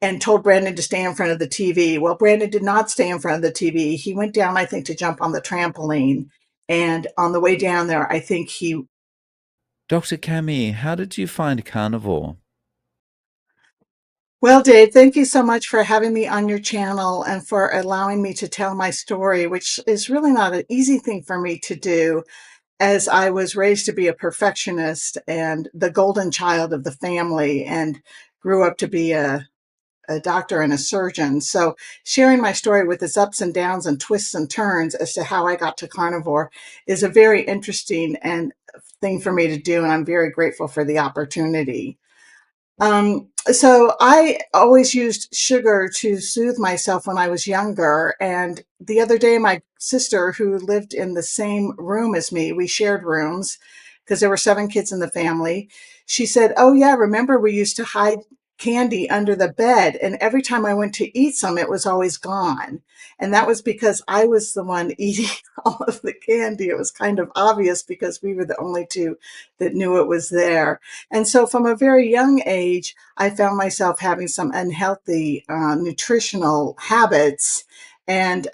and told Brandon to stay in front of the TV. Well, Brandon did not stay in front of the TV. He went down, I think, to jump on the trampoline. And on the way down there, I think he. Dr. Cammy, how did you find carnivore? Well, Dave, thank you so much for having me on your channel and for allowing me to tell my story, which is really not an easy thing for me to do, as I was raised to be a perfectionist and the golden child of the family and grew up to be a doctor and a surgeon. So sharing my story with its ups and downs and twists and turns as to how I got to carnivore is a very interesting and thing for me to do. And I'm very grateful for the opportunity. So I always used sugar to soothe myself when I was younger. And the other day, my sister, who lived in the same room as me, we shared rooms because there were 7 kids in the family. She said, "Oh, yeah, remember we used to hide candy under the bed. And every time I went to eat some, it was always gone." And that was because I was the one eating all of the candy. It was kind of obvious because we were the only two that knew it was there. And so from a very young age, I found myself having some unhealthy nutritional habits. And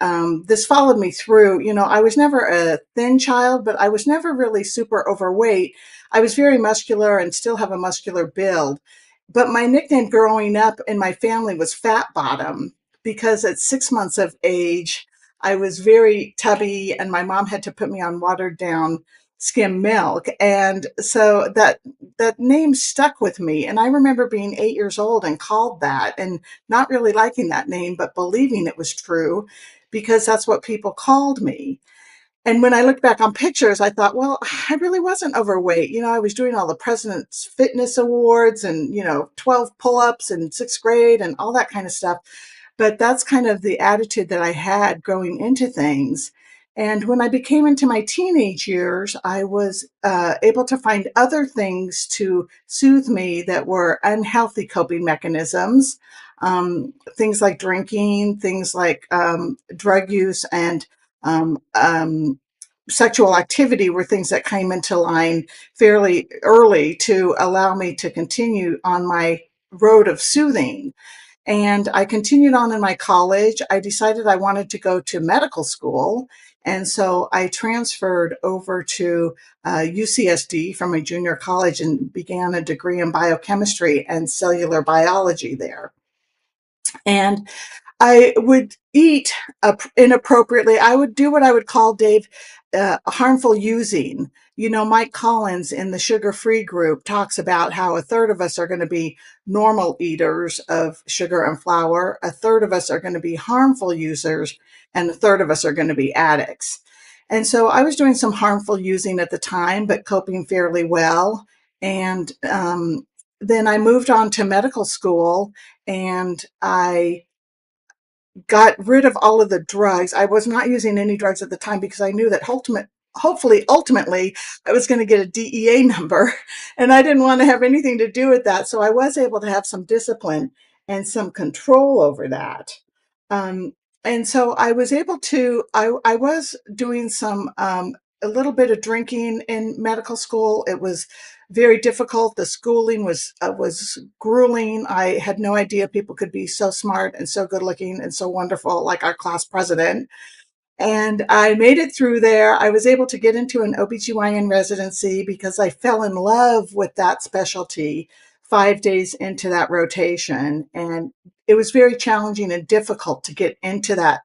this followed me through. I was never a thin child, but I was never really super overweight. I was very muscular and still have a muscular build. But my nickname growing up in my family was Fat Bottom because at 6 months of age, I was very tubby and my mom had to put me on watered down skim milk. And so that name stuck with me. And I remember being 8 years old and called that and not really liking that name, but believing it was true because that's what people called me. And when I looked back on pictures, I thought, well, I really wasn't overweight. I was doing all the President's Fitness Awards and, 12 pull ups in 6th grade and all that kind of stuff. But that's kind of the attitude that I had going into things. And when I became into my teenage years, I was able to find other things to soothe me that were unhealthy coping mechanisms. Things like drinking, things like drug use, and um, um, sexual activity were things that came into line fairly early to allow me to continue on my road of soothing. And I continued on in my college. I decided I wanted to go to medical school. And so I transferred over to UCSD from a junior college and began a degree in biochemistry and cellular biology there. And I would eat inappropriately. I would do what I would call, Dave, harmful using. Mike Collins in the Sugar Free group talks about how a third of us are going to be normal eaters of sugar and flour, a third of us are going to be harmful users, and a third of us are going to be addicts. And so I was doing some harmful using at the time, but coping fairly well. And then I moved on to medical school and I got rid of all of the drugs. I was not using any drugs at the time because I knew that ultimately, I was going to get a DEA number and I didn't want to have anything to do with that. So I was able to have some discipline and some control over that. Um, and so I was able to, I was doing a little bit of drinking in medical school. It was very difficult. The schooling was grueling. I had no idea people could be so smart and so good looking and so wonderful, like our class president. And I made it through there. I was able to get into an OBGYN residency because I fell in love with that specialty 5 days into that rotation. And it was very challenging and difficult to get into that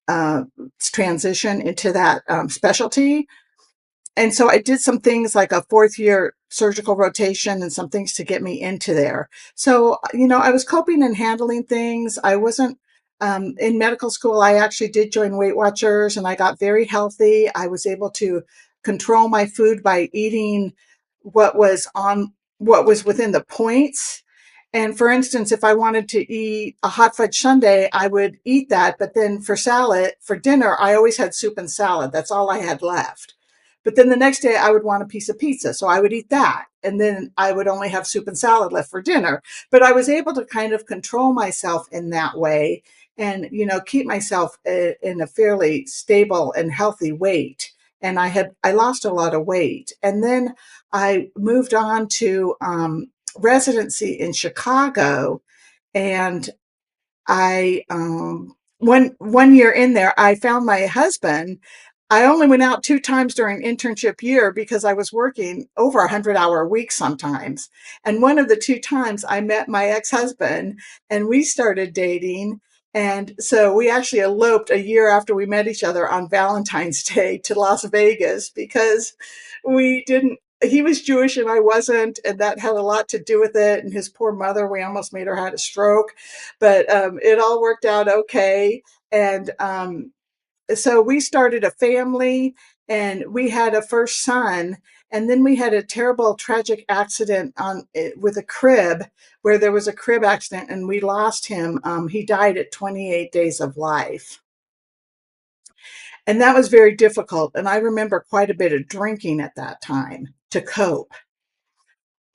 uh, transition into that specialty. And so I did some things like a 4th year surgical rotation and some things to get me into there. So, I was coping and handling things. I wasn't in medical school. I actually did join Weight Watchers and I got very healthy. I was able to control my food by eating what was on what was within the points. And for instance, if I wanted to eat a hot fudge sundae, I would eat that. But then for dinner, I always had soup and salad. That's all I had left. But then the next day I would want a piece of pizza. So I would eat that. And then I would only have soup and salad left for dinner. But I was able to kind of control myself in that way and, keep myself in a fairly stable and healthy weight. And I lost a lot of weight. And then I moved on to residency in Chicago. And I one year in there, I found my husband. I only went out 2 times during internship year because I was working over 100-hour weeks sometimes. And one of the 2 times I met my ex-husband and we started dating. And so we actually eloped a year after we met each other on Valentine's Day to Las Vegas because we didn't, he was Jewish and I wasn't, and that had a lot to do with it. And his poor mother, we almost made her had a stroke, but it all worked out okay. And so we started a family and we had a first son. And then we had a terrible tragic accident on with a crib, where there was a crib accident and we lost him. He died at 28 days of life. And that was very difficult. And I remember quite a bit of drinking at that time to cope.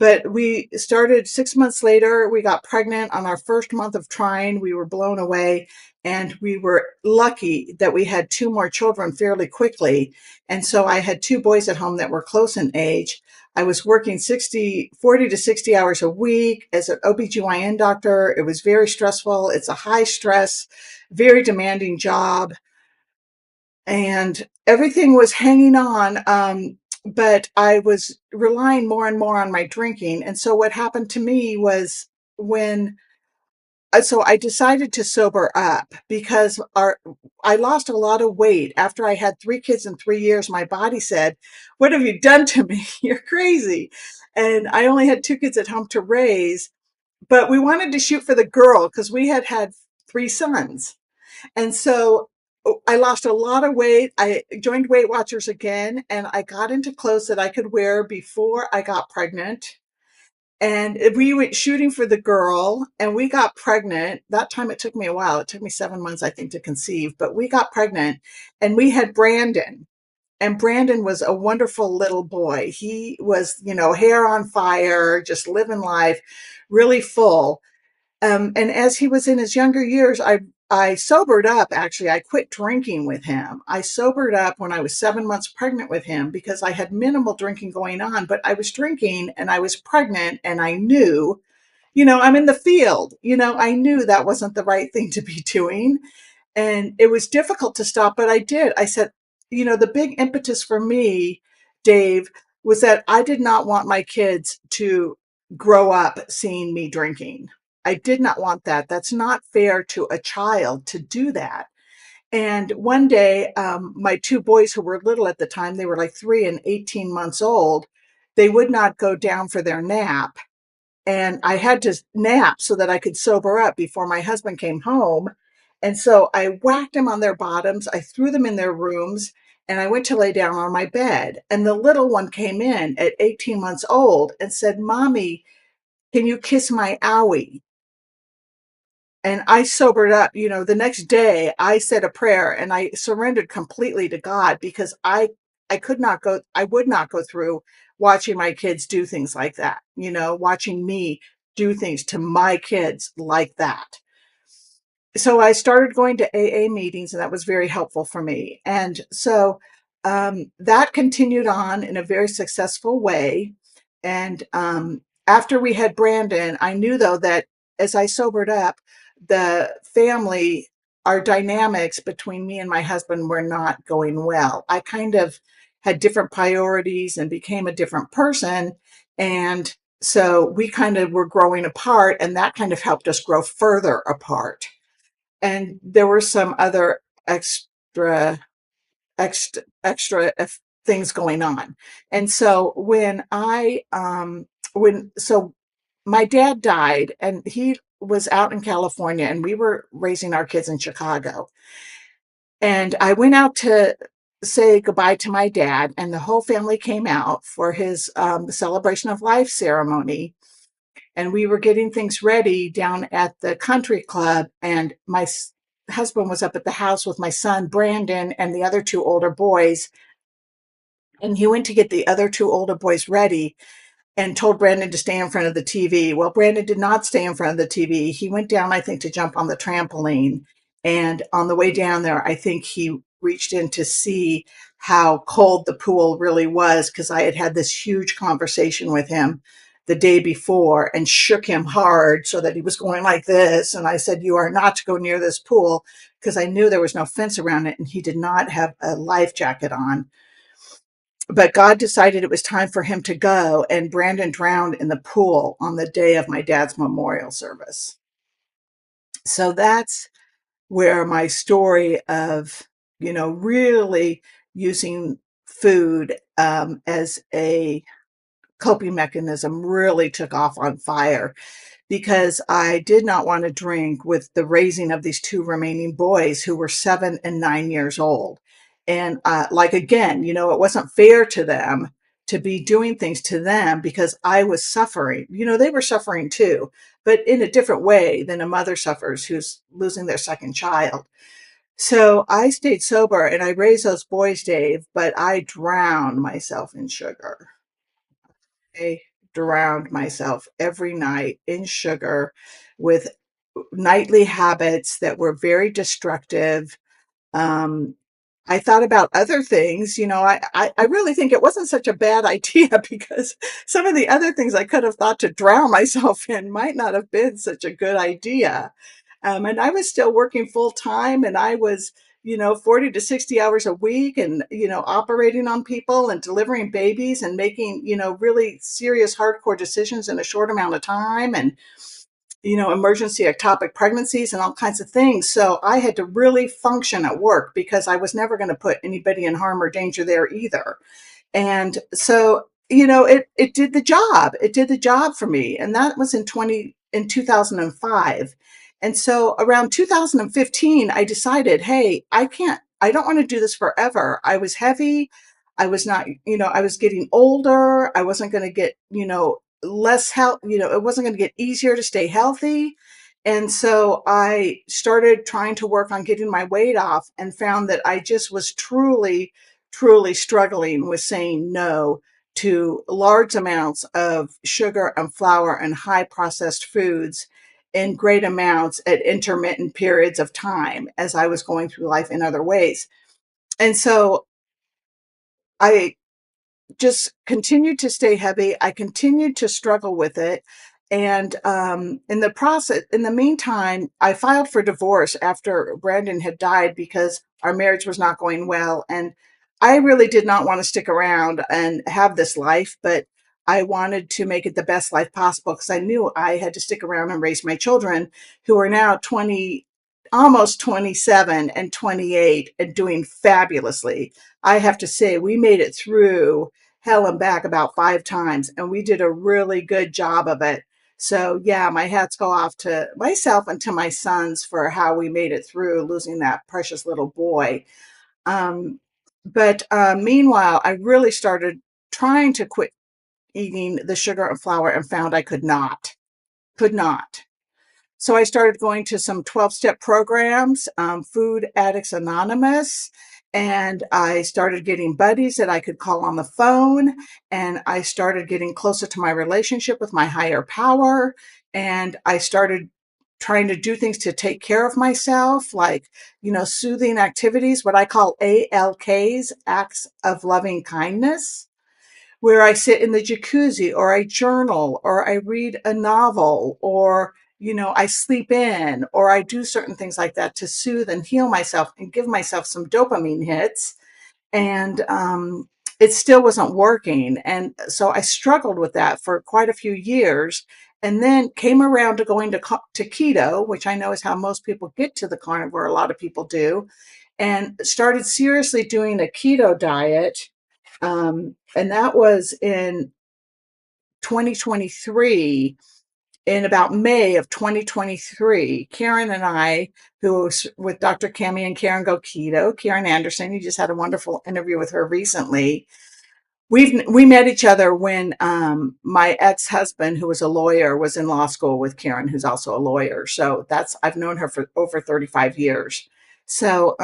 But we started 6 months later. We got pregnant on our first month of trying. We were blown away. And we were lucky that we had 2 more children fairly quickly. And so I had 2 boys at home that were close in age. I was working 40 to 60 hours a week as an OBGYN doctor. It was very stressful. It's a high stress, very demanding job, and everything was hanging on. But I was relying more and more on my drinking. And so what happened to me was when, so I decided to sober up because I lost a lot of weight after I had 3 kids in 3 years. My body said, "What have you done to me? You're crazy." And I only had 2 kids at home to raise, but we wanted to shoot for the girl because we had had 3 sons. And so I lost a lot of weight. I joined Weight Watchers again, and I got into clothes that I could wear before I got pregnant. And we went shooting for the girl, and we got pregnant. That time it took me a while. It took me 7 months, I think, to conceive, but we got pregnant and we had Brandon. And Brandon was a wonderful little boy. He was, hair on fire, just living life, really full. And as he was in his younger years, I sobered up. Actually, I quit drinking with him. I sobered up when I was 7 months pregnant with him because I had minimal drinking going on, but I was drinking and I was pregnant and I knew, I'm in the field, I knew that wasn't the right thing to be doing. And it was difficult to stop, but I did. I said, the big impetus for me, Dave, was that I did not want my kids to grow up seeing me drinking. I did not want that. That's not fair to a child to do that. And one day, my 2 boys who were little at the time, they were like 3 and 18 months old, they would not go down for their nap. And I had to nap so that I could sober up before my husband came home. And so I whacked them on their bottoms. I threw them in their rooms and I went to lay down on my bed. And the little one came in at 18 months old and said, "Mommy, can you kiss my owie?" And I sobered up. The next day I said a prayer and I surrendered completely to God because I would not go through watching my kids do things like that, watching me do things to my kids like that. So I started going to AA meetings, and that was very helpful for me. And so that continued on in a very successful way. And after we had Brandon, I knew though that as I sobered up, the family, our dynamics between me and my husband were not going well. I kind of had different priorities and became a different person. And so we kind of were growing apart, and that kind of helped us grow further apart. And there were some other extra things going on. And so so my dad died and he was out in California and we were raising our kids in Chicago. And I went out to say goodbye to my dad, and the whole family came out for his celebration of life ceremony. And we were getting things ready down at the country club. And my husband was up at the house with my son, Brandon, and the other 2 older boys. And he went to get the other 2 older boys ready and told Brandon to stay in front of the TV. Well, Brandon did not stay in front of the TV. He went down, I think, to jump on the trampoline. And on the way down there, I think he reached in to see how cold the pool really was because I had had this huge conversation with him the day before and shook him hard so that he was going like this. And I said, "You are not to go near this pool," because I knew there was no fence around it and he did not have a life jacket on. But God decided it was time for him to go, and Brandon drowned in the pool on the day of my dad's memorial service. So that's where my story of, really using food as a coping mechanism really took off on fire, because I did not want to drink with the raising of these two remaining boys who were 7 and 9 years old. And again, it wasn't fair to them to be doing things to them because I was suffering. They were suffering too, but in a different way than a mother suffers who's losing their second child. So I stayed sober and I raised those boys, Dave, but I drowned myself in sugar. I drowned myself every night in sugar with nightly habits that were very destructive. Um, I thought about other things. I really think it wasn't such a bad idea because some of the other things I could have thought to drown myself in might not have been such a good idea. And I was still working full time, and I was, 40 to 60 hours a week, and, operating on people and delivering babies and making, really serious, hardcore decisions in a short amount of time. And emergency ectopic pregnancies and all kinds of things. So I had to really function at work because I was never going to put anybody in harm or danger there either. And so, it did the job. It did the job for me. And that was in 2005. And so around 2015, I decided, hey, I don't want to do this forever. I was heavy. I was not, I was getting older. I wasn't going to get, less health, it wasn't going to get easier to stay healthy. And so I started trying to work on getting my weight off and found that I just was truly struggling with saying no to large amounts of sugar and flour and high processed foods in great amounts at intermittent periods of time as I was going through life in other ways. And so I just continued to stay heavy. I continued to struggle with it. And in the meantime, I filed for divorce after Brandon had died because our marriage was not going well. And I really did not want to stick around and have this life, but I wanted to make it the best life possible because I knew I had to stick around and raise my children, who are now 20, almost 27 and 28, and doing fabulously. I have to say, we made it through hell and back about 5 times, and we did a really good job of it. So, yeah, my hats go off to myself and to my sons for how we made it through losing that precious little boy. Um, but meanwhile, I really started trying to quit eating the sugar and flour and found I could not. So I started going to some 12-step programs, Food Addicts Anonymous, and I started getting buddies that I could call on the phone, and I started getting closer to my relationship with my higher power, and I started trying to do things to take care of myself, like, soothing activities, what I call ALKs, acts of loving kindness, where I sit in the jacuzzi or I journal or I read a novel or, I sleep in or I do certain things like that to soothe and heal myself and give myself some dopamine hits. And it still wasn't working. And so I struggled with that for quite a few years and then came around to going to keto, which I know is how most people get to the carnivore. A lot of people do, and started seriously doing a keto diet, and that was in 2023. In about May of 2023, Karen and I, who was with Dr. Cammy and Karen Go Keto, Karen Anderson, you just had a wonderful interview with her recently. We met each other when my ex-husband, who was a lawyer, was in law school with Karen, who's also a lawyer. So I've known her for over 35 years. So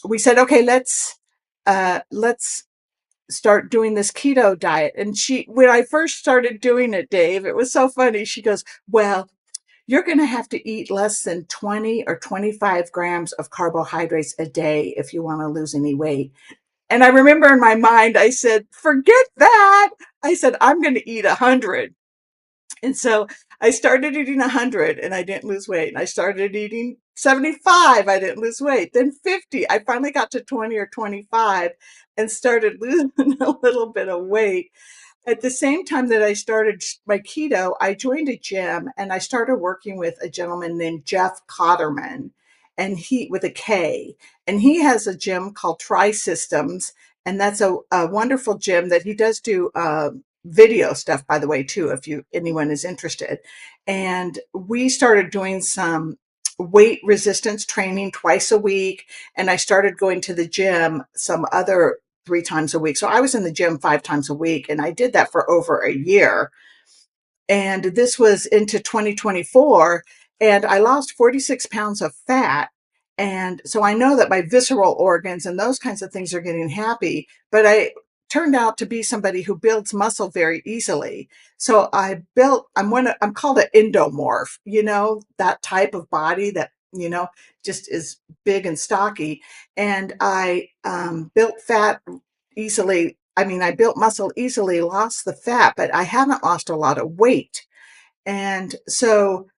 we said, okay, let's start doing this keto diet. And when I first started doing it, Dave, it was so funny. She goes, well, you're going to have to eat less than 20 or 25 grams of carbohydrates a day if you want to lose any weight. And I remember in my mind, I said, forget that. I said, I'm going to eat 100. And so I started eating 100 and I didn't lose weight. And I started eating 75, I didn't lose weight. Then 50, I finally got to 20 or 25 and started losing a little bit of weight. At the same time that I started my keto, I joined a gym and I started working with a gentleman named Jeff Cotterman, and he with a K, and he has a gym called Tri Systems, and that's a wonderful gym that he does do video stuff, by the way, too, if you anyone is interested. And we started doing some weight resistance training twice a week, and I started going to the gym some other 3 times a week. So I was in the gym 5 times a week, and I did that for over a year. And this was into 2024, and I lost 46 pounds of fat. And so I know that my visceral organs and those kinds of things are getting happy, but I turned out to be somebody who builds muscle very easily. So I'm called an endomorph, that type of body that, just is big and stocky. And I built fat easily. I mean, I built muscle easily, lost the fat, but I haven't lost a lot of weight. And so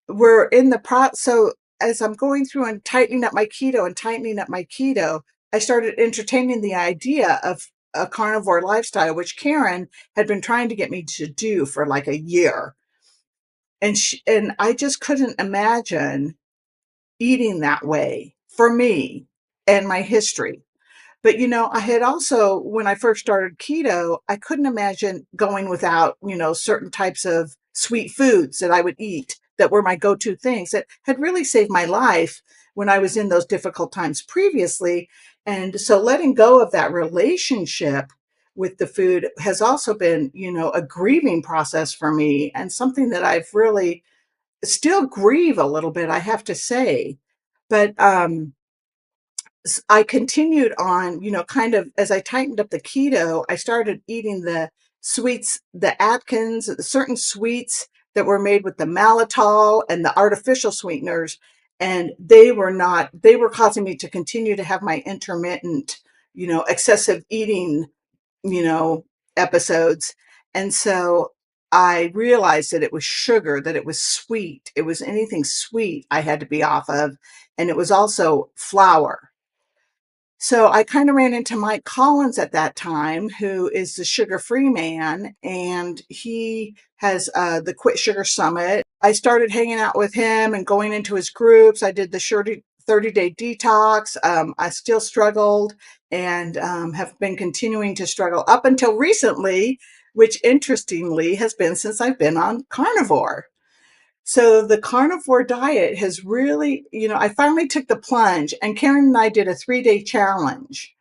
we're in the so as I'm going through and tightening up my keto and tightening up my keto, I started entertaining the idea of a carnivore lifestyle, which Karen had been trying to get me to do for like a year. And I just couldn't imagine eating that way for me and my history. But, I had also, when I first started keto, I couldn't imagine going without, certain types of sweet foods that I would eat that were my go-to things that had really saved my life when I was in those difficult times previously. And so letting go of that relationship with the food has also been, a grieving process for me and something that I've really still grieve a little bit, I have to say. But, I continued on, kind of as I tightened up the keto, I started eating the sweets, the Atkins, certain sweets that were made with the maltitol and the artificial sweeteners. And they were causing me to continue to have my intermittent, excessive eating, you know, episodes. And so I realized that it was sugar, that it was sweet. It was anything sweet I had to be off of. And it was also flour. So I kind of ran into Mike Collins at that time, who is the sugar-free man, and he has the Quit Sugar Summit. I started hanging out with him and going into his groups. I did the 30-day detox. I still struggled and have been continuing to struggle up until recently, which interestingly has been since I've been on carnivore. So the carnivore diet has really, I finally took the plunge, and Karen and I did a 3-day challenge.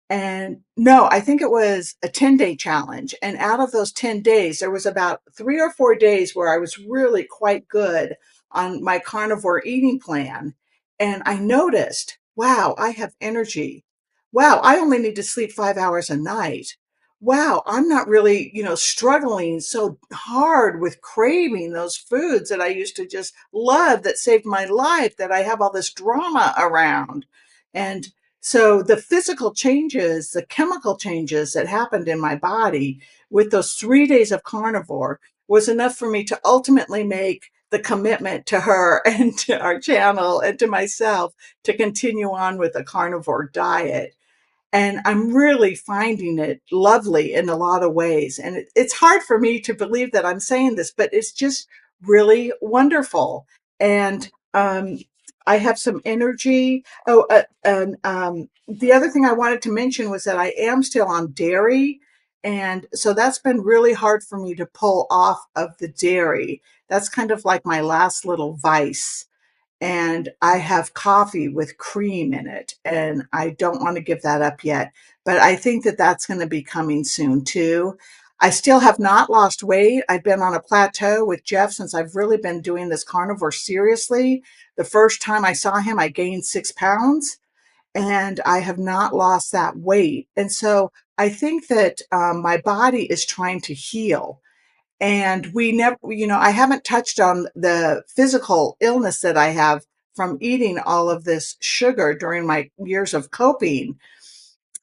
And no, I think it was a 10-day challenge. And out of those 10 days, there was about 3 or 4 days where I was really quite good on my carnivore eating plan. And I noticed, wow, I have energy. Wow, I only need to sleep 5 hours a night. Wow, I'm not really, struggling so hard with craving those foods that I used to just love that saved my life, that I have all this drama around. And so the physical changes, the chemical changes that happened in my body with those 3 days of carnivore was enough for me to ultimately make the commitment to her and to our channel and to myself to continue on with a carnivore diet. And I'm really finding it lovely in a lot of ways. And it's hard for me to believe that I'm saying this, but it's just really wonderful. And I have some energy. Oh, and the other thing I wanted to mention was that I am still on dairy. And so that's been really hard for me to pull off of the dairy. That's kind of like my last little vice, and I have coffee with cream in it, and I don't want to give that up yet, but I think that that's going to be coming soon too. I still have not lost weight. I've been on a plateau with Jeff since I've really been doing this carnivore seriously. The first time I saw him, I gained 6 pounds, and I have not lost that weight. And so I think that my body is trying to heal. And we never, I haven't touched on the physical illness that I have from eating all of this sugar during my years of coping.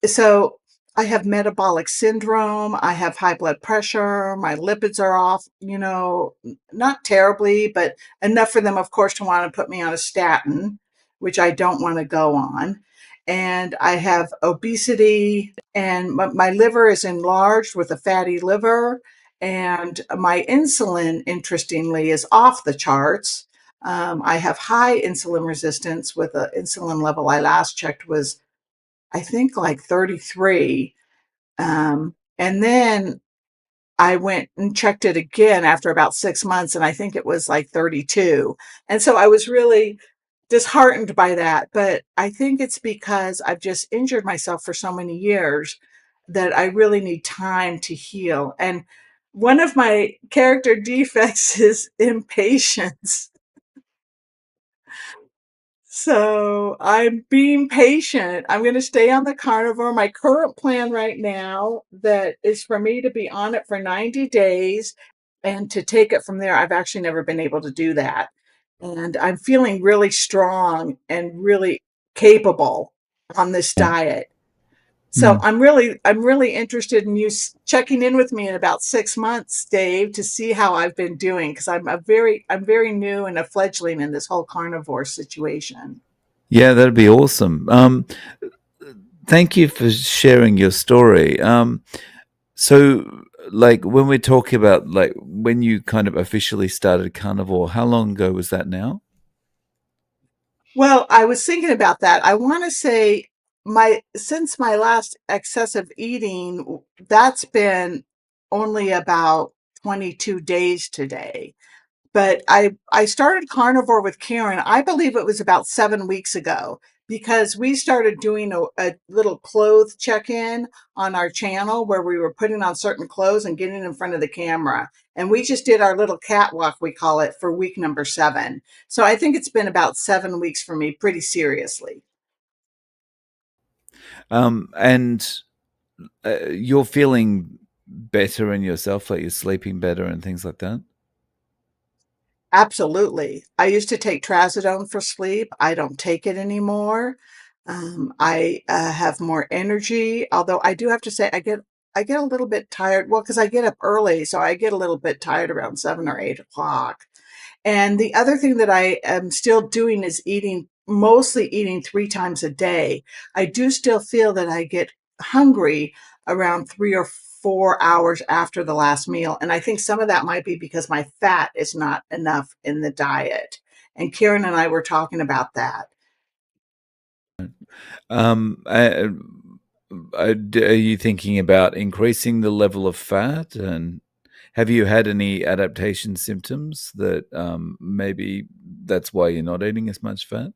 So I have metabolic syndrome. I have high blood pressure. My lipids are off, not terribly, but enough for them, of course, to want to put me on a statin, which I don't want to go on. And I have obesity, and my liver is enlarged with a fatty liver. And my insulin, interestingly, is off the charts. I have high insulin resistance with an insulin level I last checked was, I think, like 33. And then I went and checked it again after about 6 months, and I think it was like 32. And so I was really disheartened by that. But I think it's because I've just injured myself for so many years that I really need time to heal. And one of my character defects is impatience. So I'm being patient. I'm going to stay on the carnivore. My current plan right now that is for me to be on it for 90 days and to take it from there. I've actually never been able to do that. And I'm feeling really strong and really capable on this Yeah. diet. So Mm. I'm really interested in you checking in with me in about 6 months, Dave, to see how I've been doing because I'm very new and a fledgling in this whole carnivore situation. Yeah, that'd be awesome. Thank you for sharing your story. So, like, when we're talking about like when you kind of officially started carnivore, how long ago was that now? Well, I was thinking about that. I want to say my since my last excessive eating, that's been only about 22 days today. But I started carnivore with Karen. I believe it was about 7 weeks ago because we started doing a little clothes check-in on our channel where we were putting on certain clothes and getting in front of the camera. And we just did our little catwalk, we call it, for week number 7. So I think it's been about 7 weeks for me, pretty seriously. And you're feeling better in yourself, like you're sleeping better and things like that. Absolutely. I used to take trazodone for sleep. I don't take it anymore. I have more energy, although I do have to say I get a little bit tired. Well, because I get up early, so I get a little bit tired around 7 or 8 o'clock. And the other thing that I am still doing is mostly eating 3 times a day. I do still feel that I get hungry around 3 or 4 hours after the last meal. And I think some of that might be because my fat is not enough in the diet. And Karen and I were talking about that. Um, uh, are you thinking about increasing the level of fat? And have you had any adaptation symptoms that maybe that's why you're not eating as much fat?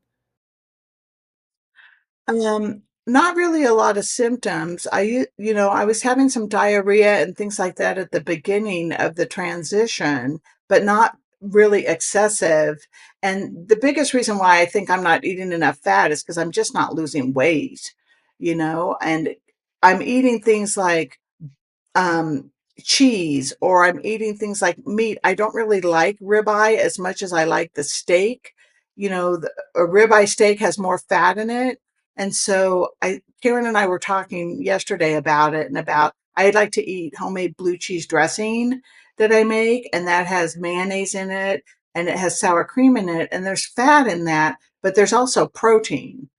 Not really a lot of symptoms. I was having some diarrhea and things like that at the beginning of the transition, but not really excessive. And the biggest reason why I think I'm not eating enough fat is because I'm just not losing weight, and I'm eating things like um, cheese, or I'm eating things like meat. I don't really like ribeye as much as I like the steak. A ribeye steak has more fat in it. And so Karen and I were talking yesterday about it and about I'd like to eat homemade blue cheese dressing that I make, and that has mayonnaise in it and it has sour cream in it, and there's fat in that, but there's also protein.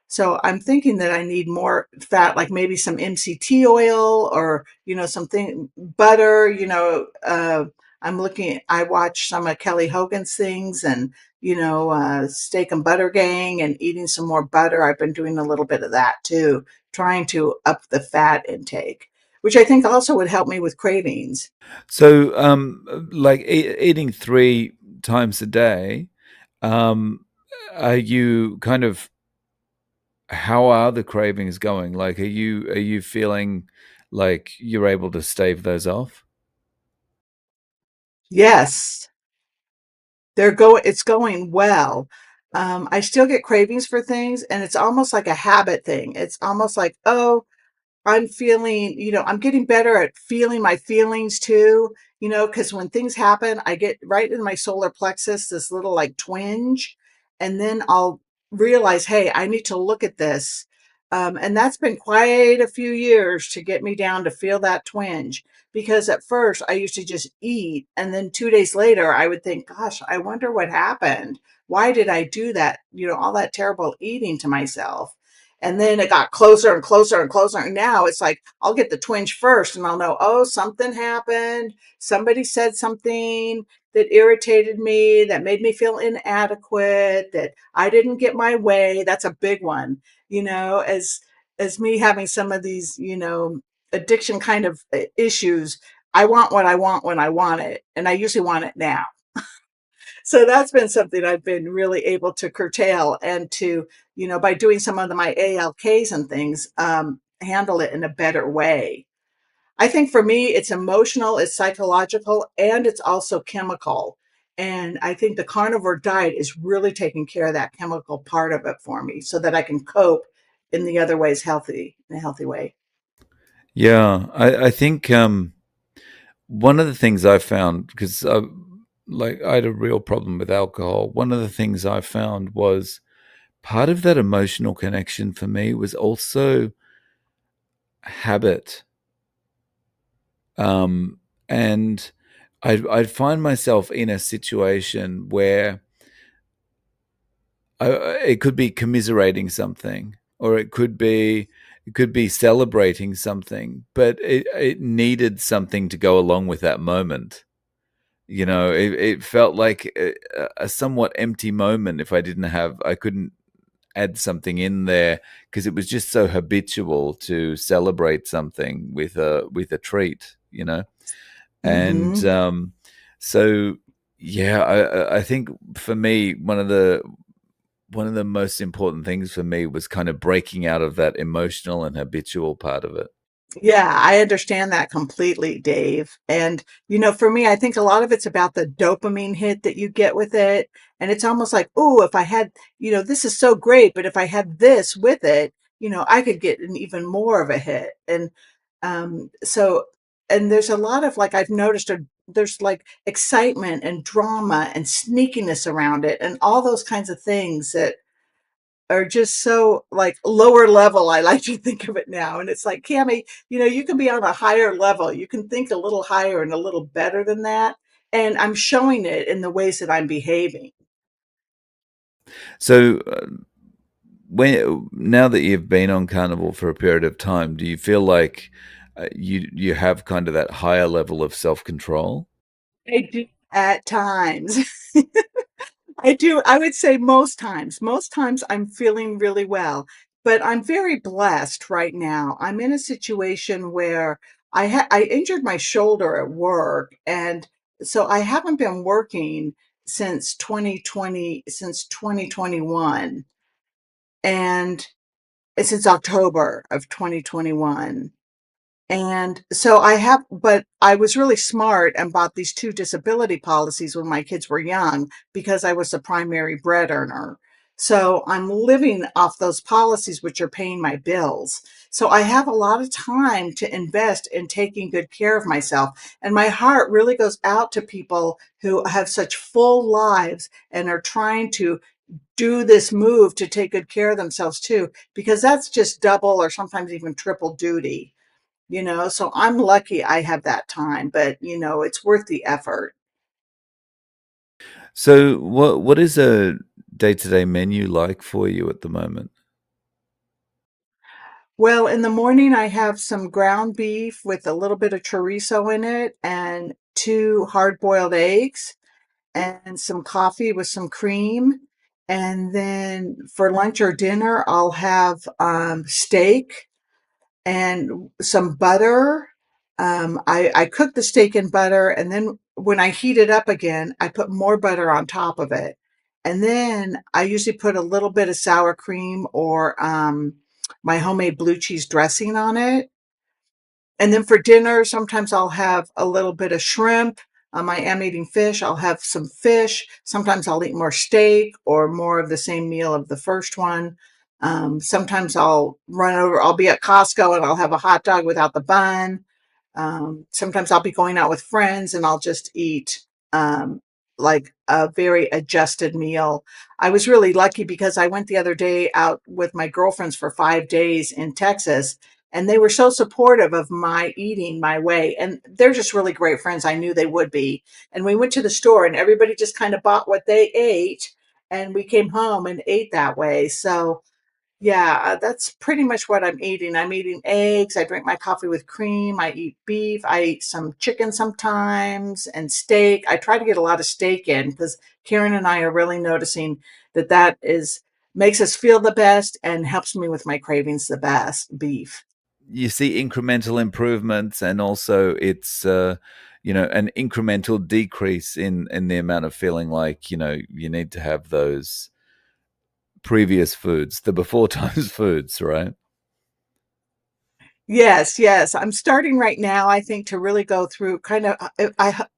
So I'm thinking that I need more fat, like maybe some MCT oil or, something butter, I watch some of Kelly Hogan's things and, Steak and Butter Gang and eating some more butter. I've been doing a little bit of that too, trying to up the fat intake, which I think also would help me with cravings. So, like eating 3 times a day, um, are you kind of how are the cravings going? Like, are you feeling like you're able to stave those off? Yes, it's going well. I still get cravings for things and it's almost like a habit thing. It's almost like, oh, I'm getting better at feeling my feelings too, because when things happen, I get right in my solar plexus, this little like twinge, and then I'll realize, hey, I need to look at this. And that's been quite a few years to get me down to feel that twinge. Because at first I used to just eat, and then 2 days later I would think, gosh, I wonder what happened. Why did I do that? All that terrible eating to myself. And then it got closer and closer and closer. And now it's like I'll get the twinge first and I'll know, oh, something happened. Somebody said something that irritated me, that made me feel inadequate, that I didn't get my way. That's a big one, as me having some of these, addiction kind of issues. I want what I want when I want it, and I usually want it now. So that's been something I've been really able to curtail and to, by doing some of my ALKs and things, handle it in a better way. I think for me, it's emotional, it's psychological, and it's also chemical. And I think the carnivore diet is really taking care of that chemical part of it for me so that I can cope in the other ways in a healthy way. Yeah, I think one of the things I found, because I had a real problem with alcohol. One of the things I found was part of that emotional connection for me was also habit. And I'd find myself in a situation where it could be commiserating something, or it could be celebrating something, but it needed something to go along with that moment. It felt like a somewhat empty moment if I couldn't add something in there, because it was just so habitual to celebrate something with a treat. And Hmm. so yeah, I think for me, one of the most important things for me was kind of breaking out of that emotional and habitual part of it. Yeah, I understand that completely, Dave. And, for me, I think a lot of it's about the dopamine hit that you get with it. And it's almost like, oh, if I had, this is so great, but if I had this with it, I could get an even more of a hit. So, and there's a lot of like, I've noticed there's like excitement and drama and sneakiness around it and all those kinds of things that are just so like lower level. I like to think of it now. And it's like, Cammy, you can be on a higher level. You can think a little higher and a little better than that. And I'm showing it in the ways that I'm behaving. So when now that you've been on Carnival for a period of time, do you feel like you have kind of that higher level of self control? I do at times. I do. I would say most times. Most times I'm feeling really well, but I'm very blessed right now. I'm in a situation where I injured my shoulder at work, and so I haven't been working since 2021, and since October of 2021. And so but I was really smart and bought these two disability policies when my kids were young because I was the primary bread earner. So I'm living off those policies, which are paying my bills. So I have a lot of time to invest in taking good care of myself. And my heart really goes out to people who have such full lives and are trying to do this move to take good care of themselves too, because that's just double or sometimes even triple duty. So I'm lucky I have that time, but it's worth the effort. So what is a day-to-day menu like for you at the moment? Well, in the morning I have some ground beef with a little bit of chorizo in it and two hard-boiled eggs and some coffee with some cream. And then for lunch or dinner, I'll have steak and some butter. I cook the steak in butter, and then when I heat it up again, I put more butter on top of it. And then I usually put a little bit of sour cream or my homemade blue cheese dressing on it. And then for dinner, sometimes I'll have a little bit of shrimp. I am eating fish. I'll have some fish. Sometimes I'll eat more steak or more of the same meal of the first one. Sometimes I'll be at Costco and I'll have a hot dog without the bun. Sometimes I'll be going out with friends and I'll just eat. like a very adjusted meal. I was really lucky because I went the other day out with my girlfriends for 5 days in Texas, and they were so supportive of my eating my way. And they're just really great friends. I knew they would be. And we went to the store, and everybody just kind of bought what they ate, and we came home and ate that way. So yeah, that's pretty much what I'm eating. I'm eating eggs. I drink my coffee with cream. I eat beef. I eat some chicken sometimes and steak. I try to get a lot of steak in because Karen and I are really noticing that that is makes us feel the best and helps me with my cravings the best, beef. You see incremental improvements, and also it's an incremental decrease in the amount of feeling like you need to have those previous foods, the before times foods, right? Yes, yes. I'm starting right now, I think, to really go through kind of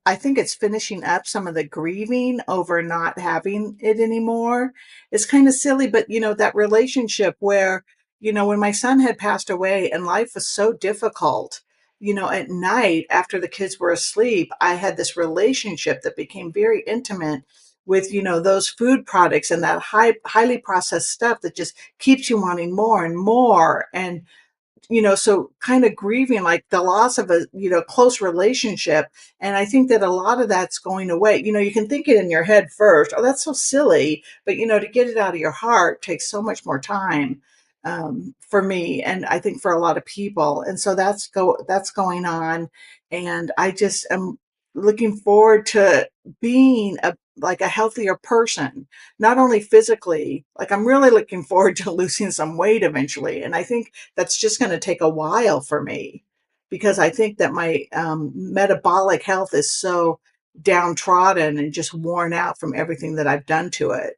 I think it's finishing up some of the grieving over not having it anymore. It's kind of silly, but that relationship where, when my son had passed away and life was so difficult, at night after the kids were asleep, I had this relationship that became very intimate with, those food products and that highly processed stuff that just keeps you wanting more and more. And so kind of grieving like the loss of a, close relationship. And I think that a lot of that's going away. You can think it in your head first, oh, that's so silly. But, to get it out of your heart takes so much more time for me. And I think for a lot of people. And so that's going on. And I just am looking forward to being like a healthier person, not only physically, like I'm really looking forward to losing some weight eventually. And I think that's just going to take a while for me because I think that my metabolic health is so downtrodden and just worn out from everything that I've done to it.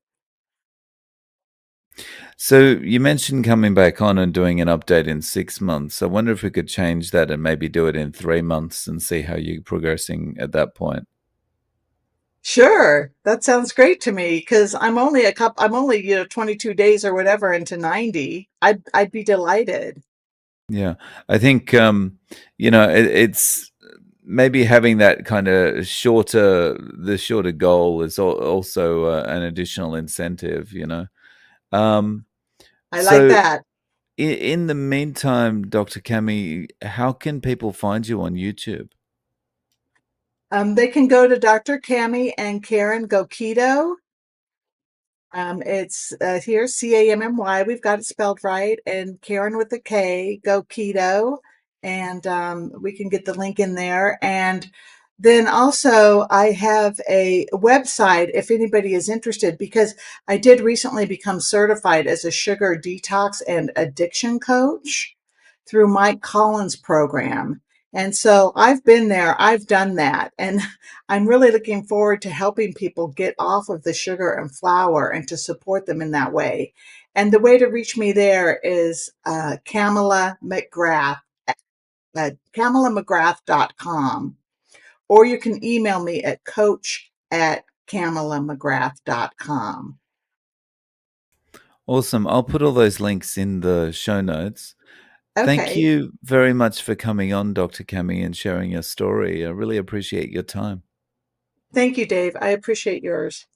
So you mentioned coming back on and doing an update in 6 months. I wonder if we could change that and maybe do it in 3 months and see how you're progressing at that point. Sure, that sounds great to me because I'm only 22 days or whatever into 90. I'd be delighted. Yeah, I think it's maybe having that kind of the shorter goal is also an additional incentive. Um, I like so that. in the meantime, Dr. Cami, how can people find you on YouTube? They can go to Dr. Cammy and Karen Go Keto. It's here, Cammy. We've got it spelled right, and Karen with a K, Go Keto, and we can get the link in there. And then also, I have a website if anybody is interested, because I did recently become certified as a sugar detox and addiction coach through Mike Collins' program. And so I've been there, I've done that, and I'm really looking forward to helping people get off of the sugar and flour and to support them in that way. And the way to reach me there is Camilla McGrath at CamillaMcGrath.com, or you can email me at coach@CamillaMcGrath.com. Awesome. I'll put all those links in the show notes. Thank Okay. you very much for coming on, Dr. Cami, and sharing your story. I really appreciate your time. Thank you, Dave. I appreciate yours.